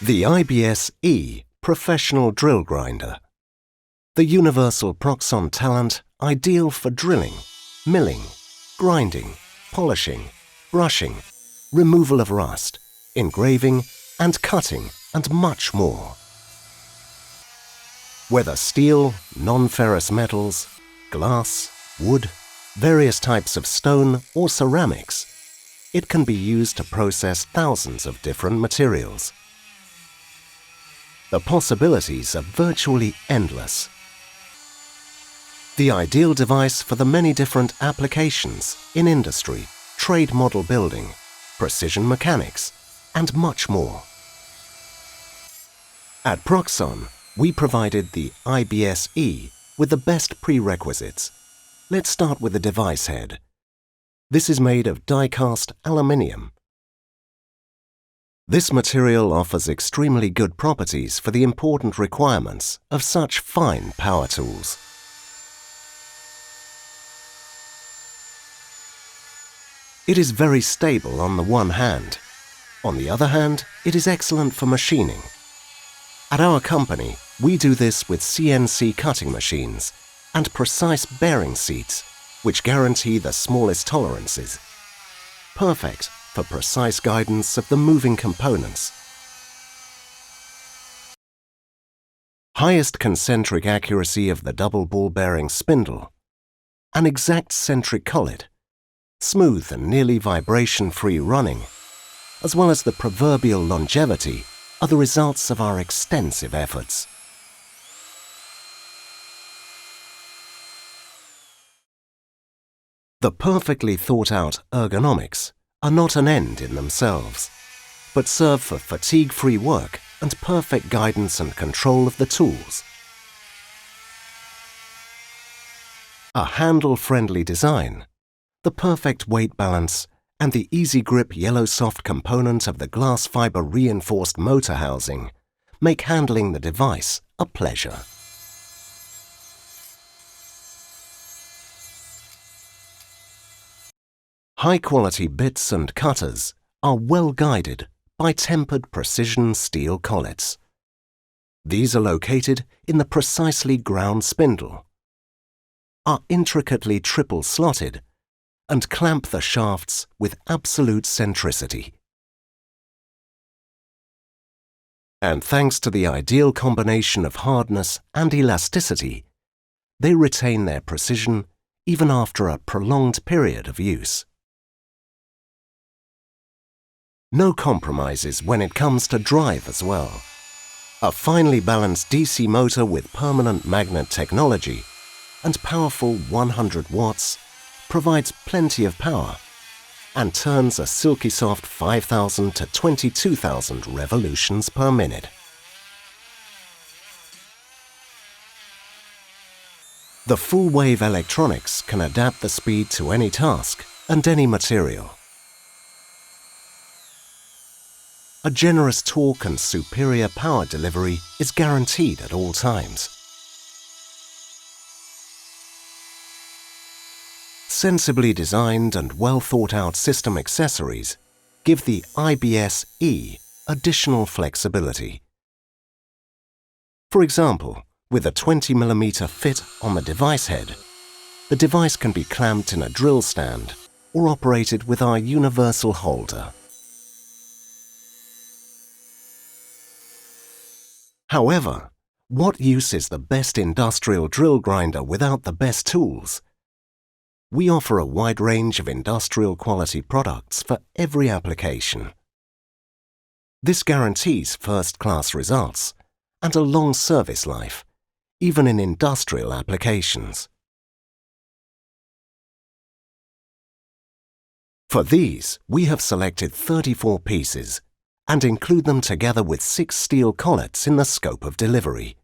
The IBS E Professional Drill Grinder. The universal Proxon talent ideal for drilling, milling, grinding, polishing, brushing, removal of rust, engraving and cutting and much more. Whether steel, non-ferrous metals, glass, wood, various types of stone or ceramics, it can be used to process thousands of different materials. The possibilities are virtually endless. The ideal device for the many different applications in industry, trade model building, precision mechanics, and much more. At Proxon, we provided the IBS E with the best prerequisites. Let's start with the device head. This is made of die-cast aluminium. This material offers extremely good properties for the important requirements of such fine power tools. It is very stable on the one hand. On the other hand, it is excellent for machining. At our company, we do this with CNC cutting machines and precise bearing seats, which guarantee the smallest tolerances. Perfect for precise guidance of the moving components. Highest concentric accuracy of the double ball bearing spindle, an exact centric collet, smooth and nearly vibration-free running, as well as the proverbial longevity, are the results of our extensive efforts. The perfectly thought-out ergonomics are not an end in themselves, but serve for fatigue-free work and perfect guidance and control of the tools. A handle-friendly design, the perfect weight balance, and the easy grip yellow soft component of the glass fiber reinforced motor housing make handling the device a pleasure. High-quality bits and cutters are well guided by tempered precision steel collets. These are located in the precisely ground spindle, are intricately triple-slotted, and clamp the shafts with absolute centricity. And thanks to the ideal combination of hardness and elasticity, they retain their precision even after a prolonged period of use. No compromises when it comes to drive as well. A finely balanced DC motor with permanent magnet technology and powerful 100 watts provides plenty of power and turns a silky soft 5,000 to 22,000 revolutions per minute. The full-wave electronics can adapt the speed to any task and any material. A generous torque and superior power delivery is guaranteed at all times. Sensibly designed and well thought-out system accessories give the IBS E additional flexibility. For example, with a 20mm fit on the device head, the device can be clamped in a drill stand or operated with our universal holder. However, what use is the best industrial drill grinder without the best tools? We offer a wide range of industrial quality products for every application. This guarantees first-class results and a long service life, even in industrial applications. For these, we have selected 34 pieces and include them together with 6 steel collets in the scope of delivery.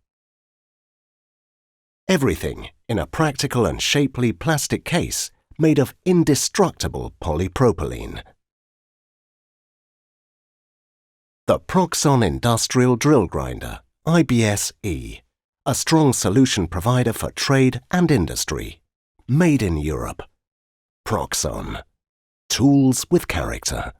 Everything in a practical and shapely plastic case made of indestructible polypropylene. The Proxon Industrial Drill Grinder, IBS E, a strong solution provider for trade and industry. Made in Europe. Proxon. Tools with character.